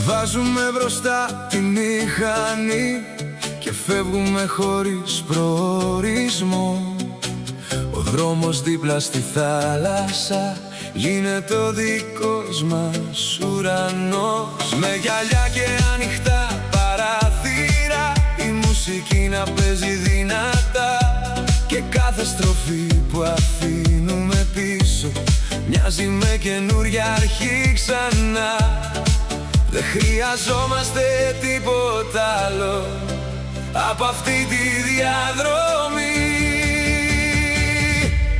Βάζουμε μπροστά τη μηχανή και φεύγουμε χωρίς προορισμό. Ο δρόμος δίπλα στη θάλασσα γίνεται ο δικός μας ουρανός. Με γυαλιά και ανοιχτά παραθύρα, η μουσική να παίζει δυνατά, και κάθε στροφή που αφήνουμε πίσω μοιάζει με καινούρια αρχή ξανά. Δεν χρειαζόμαστε τίποτα άλλο από αυτή τη διαδρομή.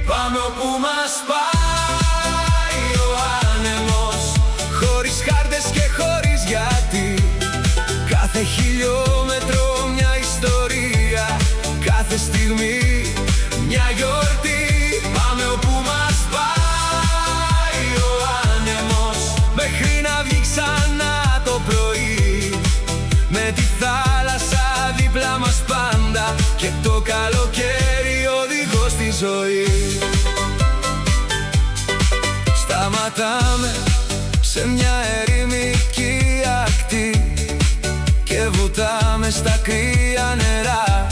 Πάμε όπου μας πάει ο άνεμος, χωρίς χάρτες και χωρίς γιατί. Κάθε χιλιόμετρο μια ιστορία, κάθε στιγμή μια γιορτή. Πάμε όπου μας πάει ο άνεμος, μέχρι να βγει ξανά το πρωί, με τη θάλασσα δίπλα μας πάντα, και το καλοκαίρι οδηγό στη ζωή. Σταματάμε σε μια ερημική ακτή και βουτάμε στα κρύα νερά,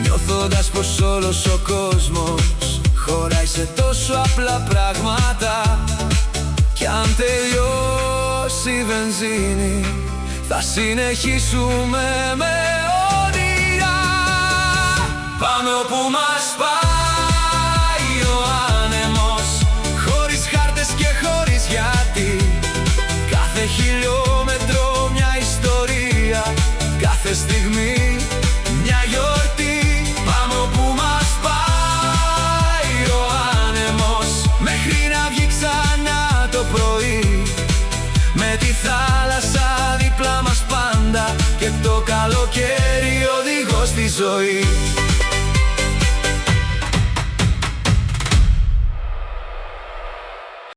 νιώθοντας πως όλος ο κόσμος χωράει σε τόσο απλά πράγματα. Κι αν τελειώσει η βενζίνη θα συνεχίσουμε με όνειρα. Πάμε όπου μας πάει ο άνεμος, χωρίς χάρτες και χωρίς γιατί. Κάθε χιλιόμετρο μια ιστορία, κάθε στιγμή μια γιορτή. Πάμε όπου μας πάει ο άνεμος, μέχρι να βγει ξανά το πρωί, με τη θάλασσα δίπλα μας πάντα, και το καλοκαίρι οδηγό στη ζωή.